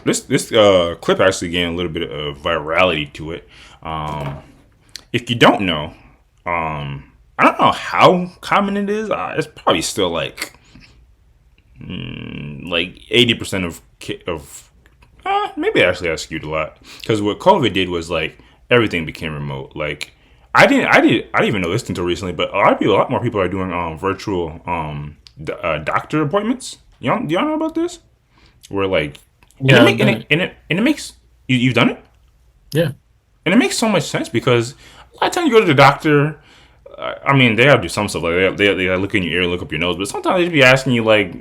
This clip actually gained a little bit of virality to it. Um, if you don't know, I don't know how common it is. It's probably still like 80% of maybe actually I skewed a lot because what COVID did was like everything became remote. Like I didn't even know this until recently, but a lot more people are doing virtual doctor appointments. Do y'all know about this? Where like and it Yeah, I've make done it. and it makes you've done it, Yeah. and it makes so much sense because a lot of times you go to the doctor. I mean, they gotta do some stuff like they gotta look in your ear, look up your nose, but sometimes they just be asking you like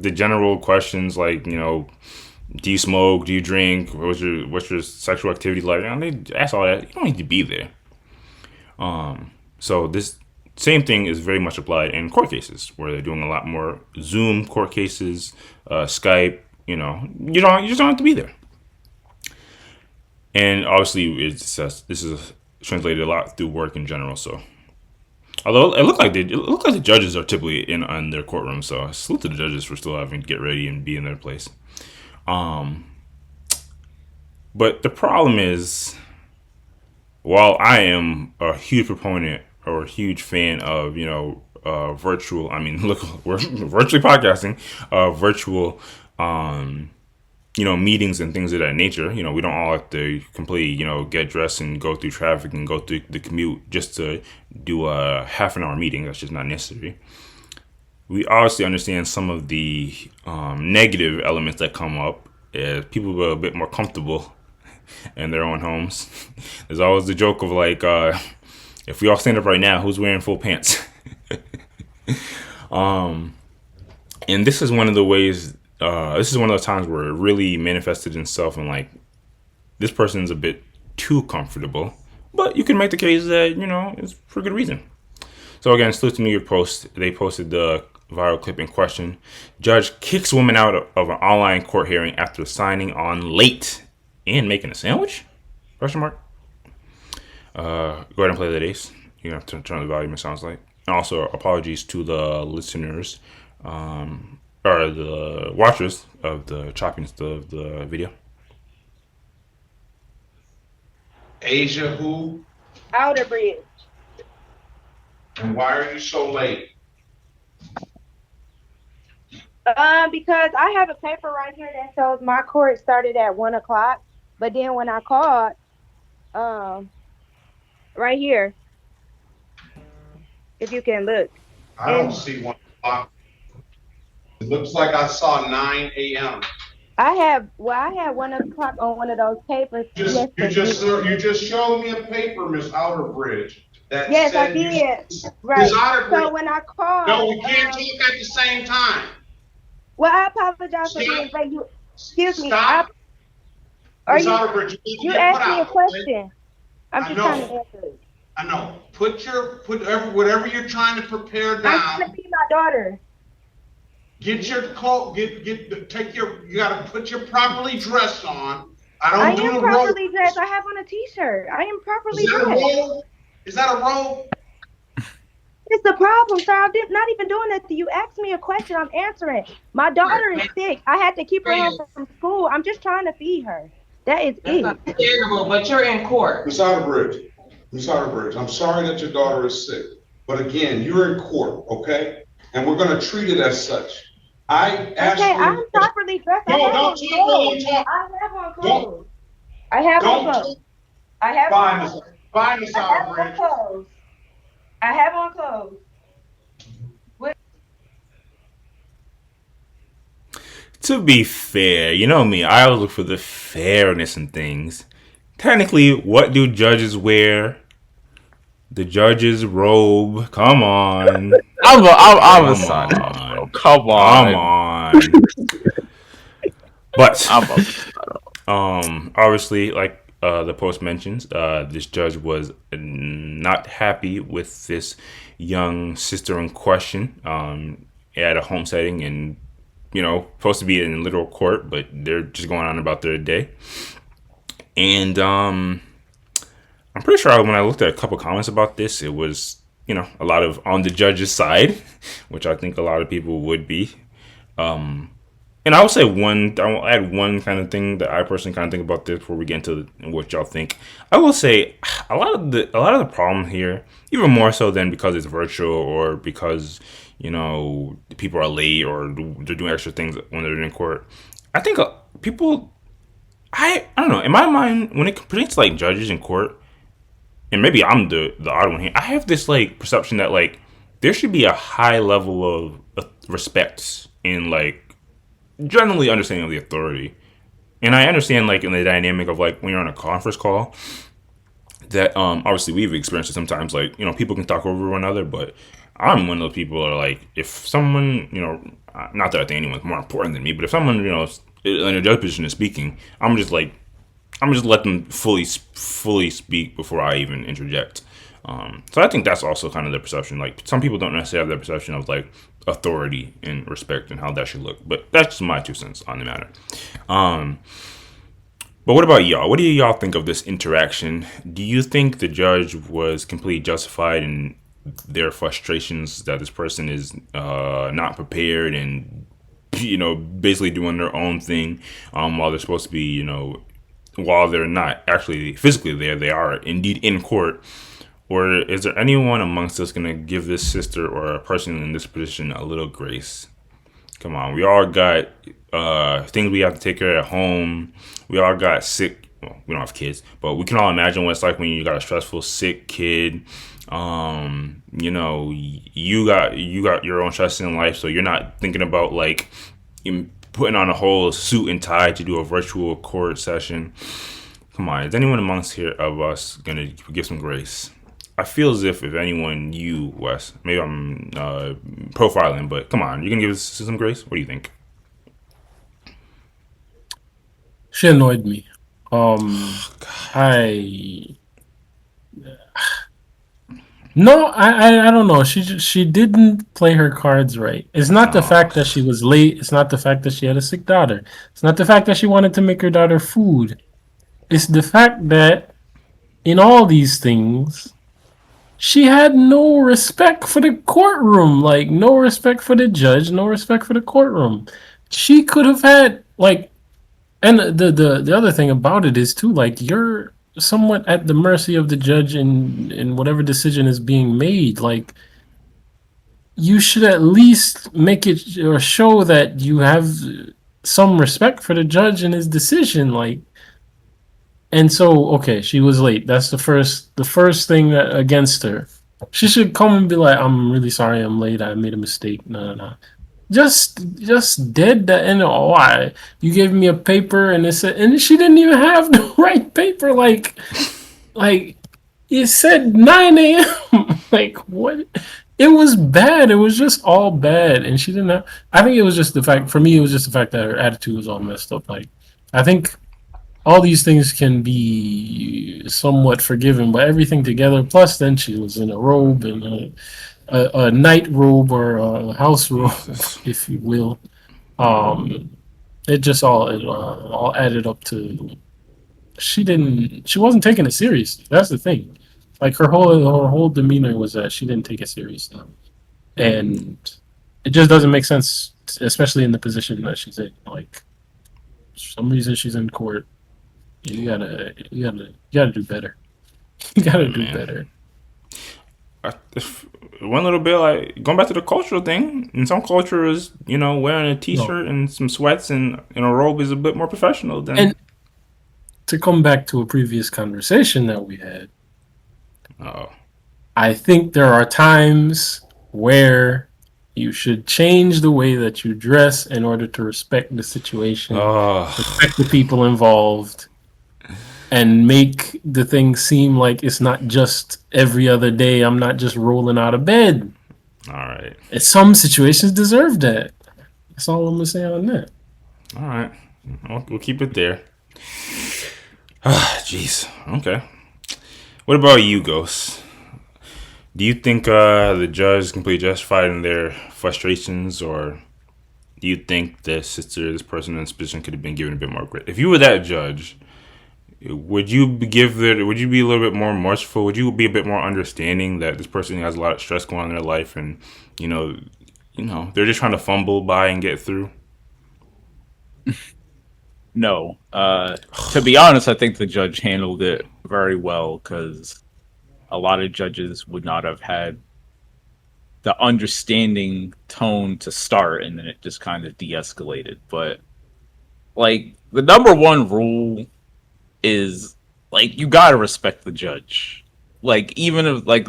the general questions, like do you smoke, do you drink, what's your sexual activity like? And they ask all that. You don't need to be there. So this same thing is very much applied in court cases where they're doing a lot more Zoom court cases, Skype. You just don't have to be there. And obviously, this is translated a lot through work in general. So, although it looked like the judges are typically in on their courtroom. So, salute to the judges for still having to get ready and be in their place. Um, but the problem is, while I am a huge proponent or a huge fan of virtual, I mean, look, we're virtually podcasting, virtual meetings and things of that nature. We don't all have to completely, get dressed and go through traffic and go through the commute just to do a half an hour meeting. That's just not necessary. We obviously understand some of the negative elements that come up as people are a bit more comfortable in their own homes. There's always the joke of like, if we all stand up right now, who's wearing full pants? And this is one of the ways. This is one of those times where it really manifested itself, and like this person's a bit too comfortable. But you can make the case that it's for good reason. So again, salute to New York Post. They posted the viral clip in question. Judge kicks woman out of an online court hearing after signing on late and making a sandwich? Question mark. Go ahead and play that ace. You have to turn the volume. It sounds like. And also, apologies to the listeners or the watchers of the choppiness of the video. Asia who? Outer Bridge. And why are you so late? Because I have a paper right here that shows my court started at 1 o'clock, but then when I called, um, right here, if you can look, I don't and see 1 o'clock. It looks like I saw 9 a.m. I had 1 o'clock on one of those papers You just showed me a paper, Miss Outerbridge, that Yes, I said you. did. Miss Right. Outerbridge, So when I no, called, we can't talk at the same time. well, I apologize for Stop. being late. Excuse me. Stop. Are Miss you? Outerbridge, you need You to get put asked me a out. Okay? question. I'm I just trying to know. answer it. I know. Whatever you're trying to prepare I'm trying to down. be my daughter. Get your coat. You got to put your properly dressed on. I I don't do am the robe. properly dressed. I have on a t-shirt. I am Is properly that a dressed. robe? Is that a robe? It's the problem, sir. I'm not even doing that. You asked me a question. I'm answering. My daughter is sick. I had to keep her home from school. I'm just trying to feed her. That is That's it. understandable, but you're in court. Miss Outerbridge, Miss Outerbridge, I'm sorry that your daughter is sick, but again, you're in court, okay? And we're gonna treat it as such. I asked Okay, for. I'm properly dressed. I No, have don't on talk while clothes. you talk. I have on Don't, clothes. I have on don't clothes. talk. I have on Fine, Miss, clothes. fine, Miss I have on Outerbridge. clothes. I have on clothes. What? To be fair, you know me, I always look for the fairness in things. Technically, what do judges wear? The judge's robe. Come on. I'm a Come son, bro. on. Come Come on. on. But I'm a obviously, like the post mentions, this judge was not happy with this young sister in question at a home setting, and supposed to be in literal court, but they're just going on about their day. And I'm pretty sure when I looked at a couple comments about this, it was a lot of on the judge's side, which I think a lot of people would be. And I will say I will add one kind of thing that I personally kind of think about this before we get into what y'all think. I will say a lot of the problem here, even more so than because it's virtual or because people are late or they're doing extra things when they're in court. I think people, I don't know. In my mind, when it pertains to like judges in court, and maybe I'm the odd one here, I have this like perception that like there should be a high level of respect in like generally understanding of the authority. And I understand like in the dynamic of like when you're on a conference call that obviously we've experienced it sometimes, like people can talk over one another, but I'm one of those people that are like, if someone not that I think anyone's more important than me, but if someone in a judge position is speaking, I'm just let them fully speak before I even interject. So I think that's also kind of the perception. Like some people don't necessarily have the perception of like authority and respect and how that should look, but that's just my 2 cents on the matter. But what about y'all? What do y'all think of this interaction? Do you think the judge was completely justified in their frustrations that this person is not prepared and basically doing their own thing while they're supposed to be while they're not actually physically there, they are indeed in court? Or is there anyone amongst us going to give this sister or a person in this position a little grace? Come on, we all got things we have to take care of at home. We all got sick. Well, we don't have kids, but we can all imagine what it's like when you got a stressful, sick kid. You got your own stress in life, so you're not thinking about like putting on a whole suit and tie to do a virtual court session. Come on, is anyone amongst here of us gonna give some grace? I feel as if anyone, you, Wes, maybe I'm profiling, but come on, you can give us some grace? What do you think? She annoyed me. I no, I don't know. She didn't play her cards right. It's not the fact that she was late. It's not the fact that she had a sick daughter. It's not the fact that she wanted to make her daughter food. It's the fact that in all these things, she had no respect for the courtroom. Like no respect for the judge, no respect for the courtroom. She could have had like. And the other thing about it is too, like you're somewhat at the mercy of the judge in whatever decision is being made. Like you should at least make it or show that you have some respect for the judge and his decision. Like, and so okay, she was late. That's the first thing against her. She should come and be like, "I'm really sorry, I'm late. I made a mistake." No. Just dead that and why you gave me a paper and it said and she didn't even have the right paper like it said 9 a.m. Like what? It was bad. It was just all bad and she didn't have. I think it was just the fact for me. It was just the fact that her attitude was all messed up. Like I think all these things can be somewhat forgiven, but everything together. Plus, then she was in a robe and a night robe or a house robe, if you will. It just all added up to she wasn't taking it seriously. That's the thing. Like her whole demeanor was that she didn't take it seriously, and it just doesn't make sense, especially in the position that she's in. Like for some reason she's in court. You gotta do better. You gotta do better. One little bit like going back to the cultural thing. In some cultures, wearing a t-shirt and some sweats and a robe is a bit more professional than. And to come back to a previous conversation that we had, I think there are times where you should change the way that you dress in order to respect the situation, respect the people involved, and make the thing seem like it's not just every other day. I'm not just rolling out of bed. All right. And some situations deserve that. That's all I'm going to say on that. All right. We'll keep it there. Jeez. Okay. What about you, Ghost? Do you think the judge is completely justified in their frustrations, or do you think this person in this position could have been given a bit more grit? If you were that judge, would you be a little bit more merciful? Would you be a bit more understanding that this person has a lot of stress going on in their life and they're just trying to fumble by and get through? No. To be honest, I think the judge handled it very well because a lot of judges would not have had the understanding tone to start, and then it just kind of de-escalated. But like the number one rule is like you gotta respect the judge. Like even if like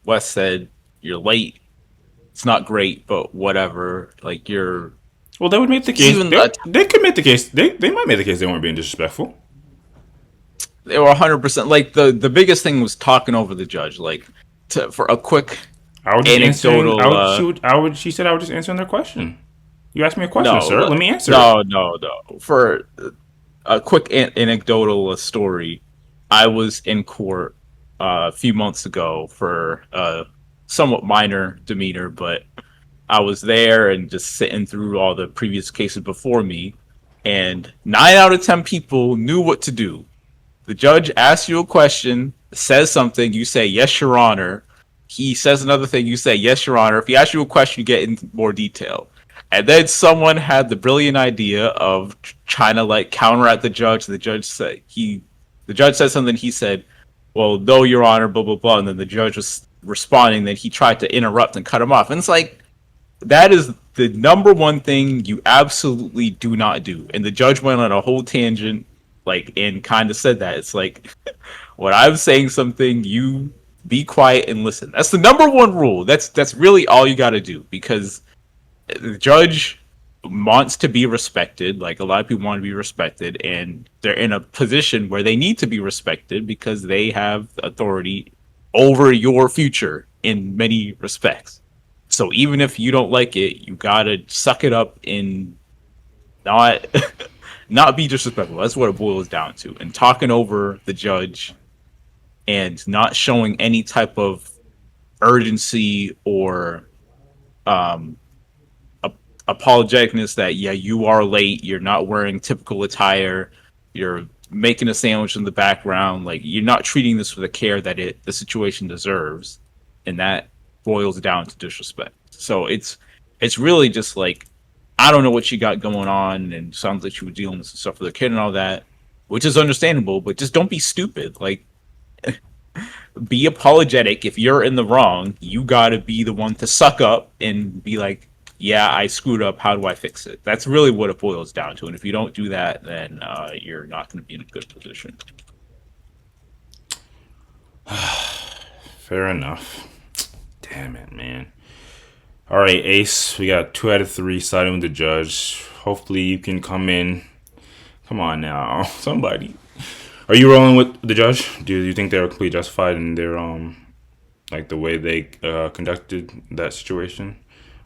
Wes said, you're late. It's not great, but whatever. Like you're Well, they would make the case. even They could make the case. They might make the case they weren't being disrespectful. they were 100% like the biggest thing was talking over the judge. Like for a quick I would just anecdotal. She said I would just answer their question. You asked me a question, No, sir. Let me answer. no. For a quick anecdotal story, I was in court a few months ago for a somewhat minor demeanor, but I was there and just sitting through all the previous cases before me, and 9 out of 10 people knew what to do. The judge asks you a question, says something, you say, "Yes, Your Honor." He says another thing, you say, "Yes, Your Honor." If he asks you a question, you get into more detail. And then someone had the brilliant idea of trying to like counter at the judge. The judge said something. He said, "Well, no, Your Honor," blah blah blah. And then the judge was responding. Then he tried to interrupt and cut him off. And it's like that is the number one thing you absolutely do not do. And the judge went on a whole tangent, like, and kind of said that it's like when I'm saying something, you be quiet and listen. That's the number one rule. That's really all you got to do because the judge wants to be respected. Like a lot of people want to be respected, and they're in a position where they need to be respected because they have authority over your future in many respects. So even if you don't like it, you gotta suck it up and not not be disrespectful. That's what it boils down to. And talking over the judge and not showing any type of urgency or um, apologeticness that yeah you are late, you're not wearing typical attire, you're making a sandwich in the background, like you're not treating this with the care that the situation deserves, and that boils down to disrespect. So it's really just like I don't know what she got going on, and sounds like she was dealing with some stuff with her kid and all that, which is understandable, but just don't be stupid. Like be apologetic. If you're in the wrong, you gotta be the one to suck up and be like, yeah, I screwed up. How do I fix it? That's really what it boils down to. And if you don't do that, then you're not going to be in a good position. Fair enough. Damn it, man. All right, Ace. We got 2 out of 3 siding with the judge. Hopefully, you can come in. Come on now, somebody. Are you rolling with the judge? Do you think they were completely justified in their like the way they conducted that situation?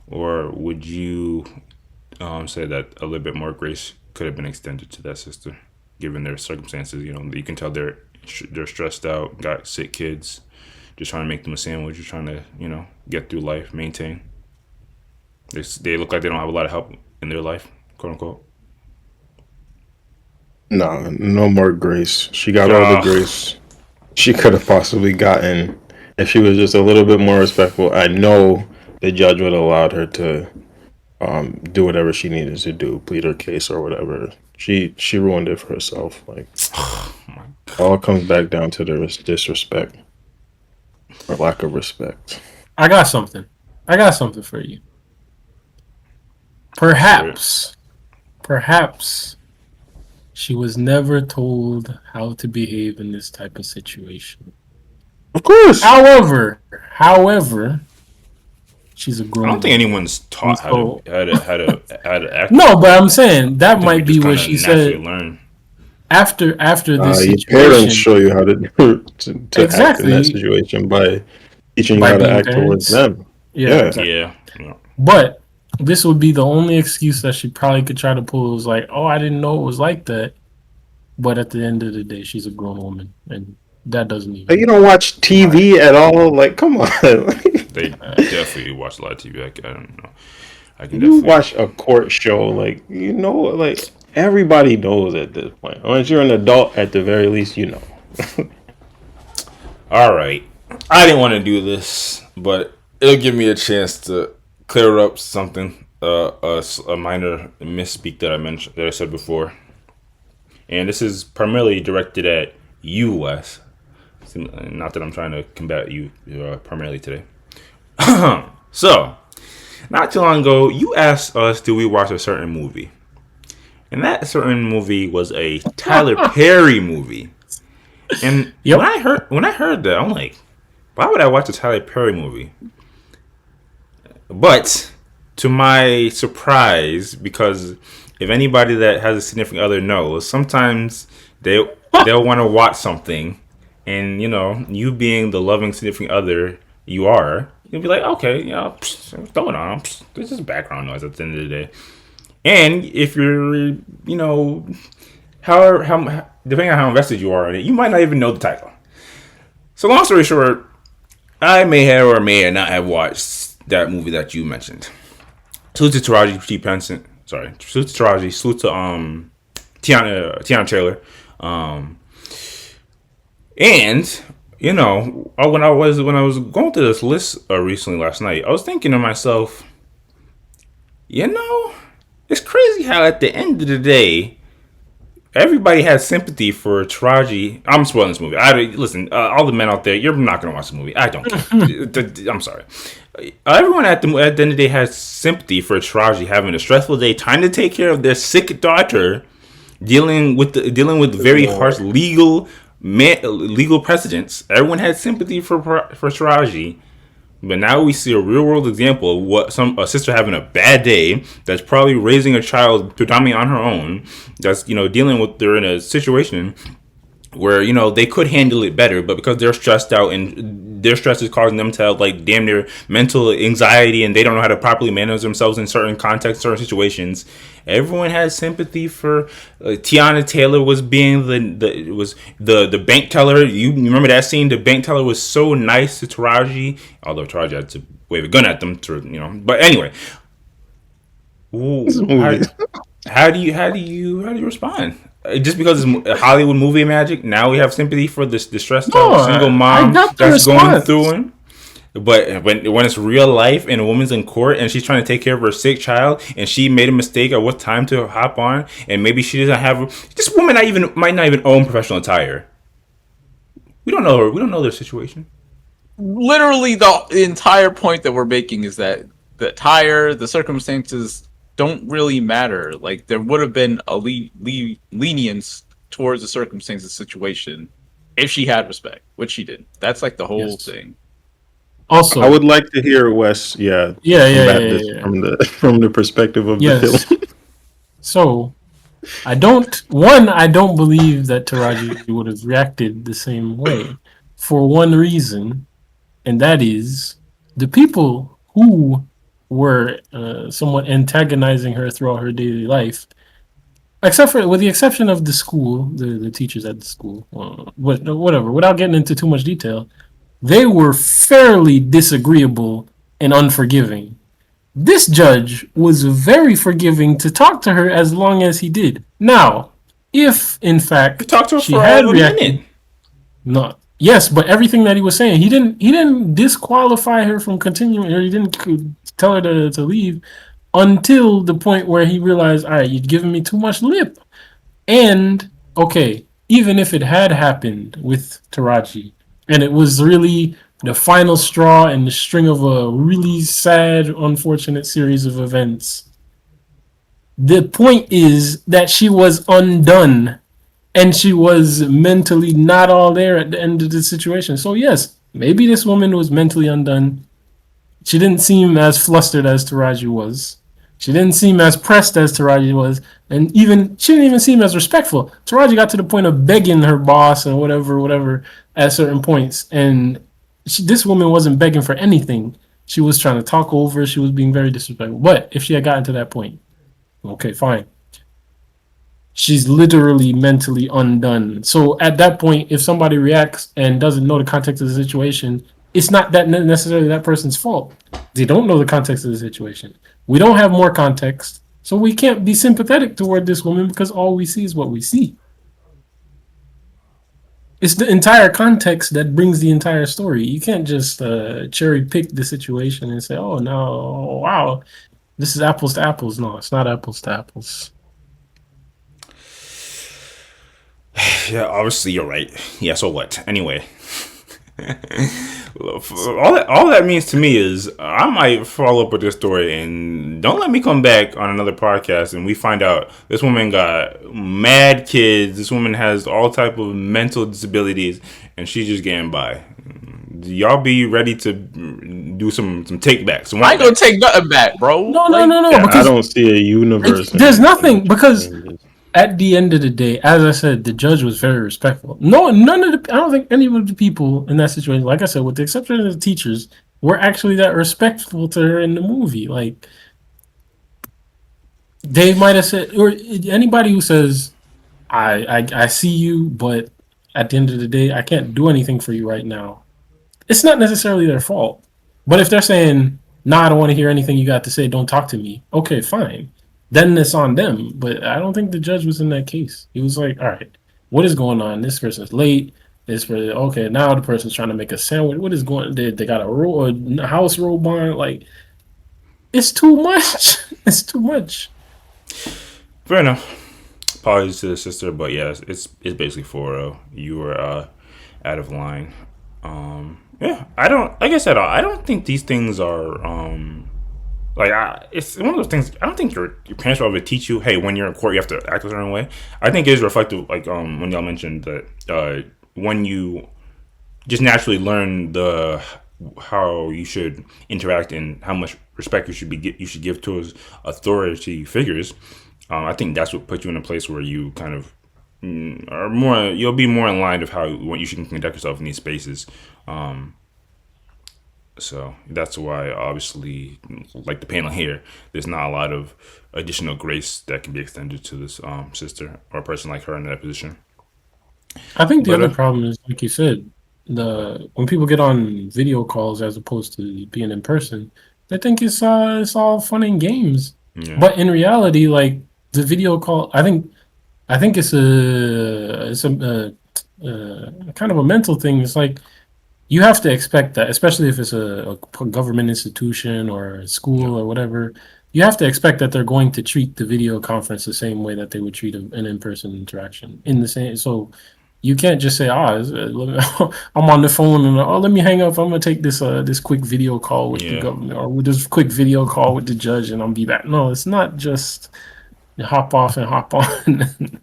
Or would you say that a little bit more grace could have been extended to that sister, given their circumstances? You know, you can tell they're stressed out, got sick kids, just trying to make them a sandwich, just trying to get through life, maintain. They look like they don't have a lot of help in their life, quote unquote. No, no more grace. She got all the grace she could have possibly gotten if she was just a little bit more respectful. I know the judge would have allowed her to do whatever she needed to do, plead her case or whatever. She ruined it for herself. Like all comes back down to the disrespect or lack of respect. I got something for you. Perhaps she was never told how to behave in this type of situation. Of course. However, she's a grown. I don't think anyone's taught how to act. No, but I'm saying that might be what she said. Learn. After this your situation, parents show you how to exactly. act in that situation by teaching you how to act towards them. Yeah. Exactly. Yeah. But this would be the only excuse that she probably could try to pull. Was like, oh, I didn't know it was like that. But at the end of the day, she's a grown woman, and that doesn't even. You don't watch TV at all? Like, come on. They definitely watch a lot of TV. I don't know. I can you watch a court show, like everybody knows at this point. Once you're an adult, at the very least, you know. All right, I didn't want to do this, but it'll give me a chance to clear up something a minor misspeak that I said before, and this is primarily directed at you, Wes. Not that I'm trying to combat you primarily today. So, not too long ago, you asked us, do we watch a certain movie? And that certain movie was a Tyler Perry movie. And Yep. when I heard that, I'm like, why would I watch a Tyler Perry movie? But to my surprise, because if anybody that has a significant other knows, sometimes they'll want to watch something, and you being the loving significant other you are, you'll be like, okay, what's going on? This is background noise at the end of the day. And if you're, how depending on how invested you are in it, you might not even know the title. So long story short, I may have or may not have watched that movie that you mentioned. Salute to Taraji P. Henson. Sorry, salute to Taraji. Salute to Tiana Taylor. And when I was going through this list recently last night, I was thinking to myself, it's crazy how at the end of the day, everybody has sympathy for Taraji. I'm spoiling this movie. Listen, all the men out there, you're not going to watch the movie. I don't care. I'm sorry. Everyone at the end of the day has sympathy for Taraji having a stressful day, trying to take care of their sick daughter, dealing with very harsh legal precedents. Everyone has sympathy for Taraji. But now we see a real world example of what a sister having a bad day that's probably raising a child predominantly on her own, that's dealing with, they're in a situation where they could handle it better, but because they're stressed out and their stress is causing them to have like damn near mental anxiety, and they don't know how to properly manage themselves in certain contexts, certain situations. Everyone has sympathy for Tiana Taylor was being the bank teller. You remember that scene? The bank teller was so nice to Taraji, although Taraji had to wave a gun at them But anyway, how do you respond? Just because it's a Hollywood movie magic, now we have sympathy for this distressed single mom that's going through it. But when it's real life and a woman's in court and she's trying to take care of her sick child and she made a mistake at what time to hop on, and maybe she doesn't have this woman might not even own professional attire. We don't know her. We don't know their situation. Literally, the entire point that we're making is that the attire, the circumstances don't really matter. Like, there would have been a lenience towards the circumstances situation if she had respect, which she didn't. That's like the whole thing. Also, I would like to hear Wes, combat this from the perspective of the film. So, I don't believe that Taraji would have reacted the same way for one reason, and that is the people who were somewhat antagonizing her throughout her daily life, with the exception of the school, the teachers at the school, whatever. Without getting into too much detail, they were fairly disagreeable and unforgiving. This judge was very forgiving to talk to her as long as he did. Now, if in fact talked to her she for had a reacted, minute. no, yes, but everything that he was saying, he didn't disqualify her from continuing, or he didn't tell her to leave until the point where he realized, all right, you've given me too much lip. And okay, even if it had happened with Taraji, and it was really the final straw in the string of a really sad, unfortunate series of events, the point is that she was undone, and she was mentally not all there at the end of the situation. So yes, maybe this woman was mentally undone. She didn't seem as flustered as Taraji was. She didn't seem as pressed as Taraji was. And she didn't even seem as respectful. Taraji got to the point of begging her boss and whatever at certain points. And this woman wasn't begging for anything. She was trying to talk over. She was being very disrespectful. But if she had gotten to that point, okay, fine. She's literally mentally undone. So at that point, if somebody reacts and doesn't know the context of the situation, it's not that necessarily that person's fault. They don't know the context of the situation. We don't have more context, so we can't be sympathetic toward this woman because all we see is what we see. It's the entire context that brings the entire story. You can't just cherry pick the situation and say, "Oh no, wow." This is apples to apples. No, it's not apples to apples. Yeah, obviously you're right. Yeah, so what? Anyway, all that means to me is I might follow up with this story, and don't let me come back on another podcast and we find out this woman got mad kids. This woman has all type of mental disabilities, and she's just getting by. Y'all be ready to do some take backs. I ain't gonna take nothing back, bro. No, Like, no, no, no. Yeah, I Because don't see a universe. there's nothing. Because at the end of the day, as I said, the judge was very respectful. No, none of the. I don't think any of the people in that situation, like I said, with the exception of the teachers, were actually that respectful to her in the movie. Like they might have said, or anybody who says, I see you, but at the end of the day, I can't do anything for you right now." It's not necessarily their fault. But if they're saying, "Nah, I don't want to hear anything you got to say. Don't talk to me." Okay, fine. Then it's on them. But I don't think the judge was in that case. He was like, "All right, what is going on? This person's late. This person, okay, now the person's trying to make a sandwich. What is going? They got a house robe on. Like, it's too much. It's too much." Fair enough. Apologies to the sister, but yeah, it's basically 4-0. You were out of line. Yeah, I don't. Like I said, I don't think these things are it's one of those things. I don't think your parents will ever teach you, hey, when you're in court, you have to act a certain way. I think it is reflective, like when y'all mentioned that when you just naturally learn the how you should interact and how much respect you should give towards authority figures. I think that's what puts you in a place where you kind of are more. You'll be more in line of how what you should conduct yourself in these spaces. So that's why, obviously, like the panel here, there's not a lot of additional grace that can be extended to this sister or a person like her in that position. I think the But other problem is, like you said, the when people get on video calls as opposed to being in person, they think it's all fun and games. yeah, But in reality, like the video call, I think it's a kind of a mental thing. It's like you have to expect that, especially if it's a government institution or a yeah, school or whatever. You have to expect that they're going to treat the video conference the same way that they would treat an in-person interaction. In the same, so you can't just say, I'm on the phone and let me hang up. I'm gonna take this quick video call with the yeah. government or with this quick video call with the judge and I'll be back." No, it's not just hop off and hop on and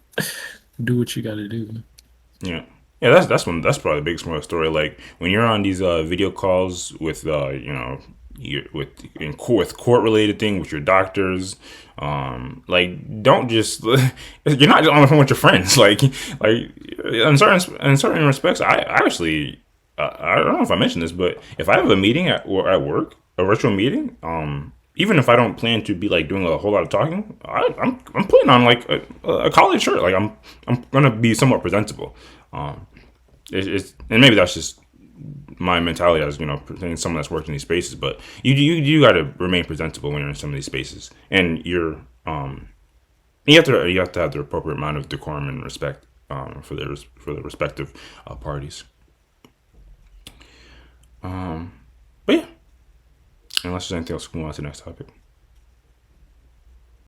do what you got to do. Yeah, yeah. That's probably the biggest part of the story. Like when you're on these video calls with with court related thing with your doctors, like don't just you're not just on the phone with your friends. Like in certain respects, I actually I don't know if I mentioned this, but if I have a meeting at work, a virtual meeting, even if I don't plan to be like doing a whole lot of talking, I'm putting on like a collared shirt. Like I'm gonna be somewhat presentable. And maybe that's just my mentality as someone that's worked in these spaces. But you got to remain presentable when you're in some of these spaces, and you have to have the appropriate amount of decorum and respect for the respective parties. But yeah, unless there's anything else, we can move on to the next topic.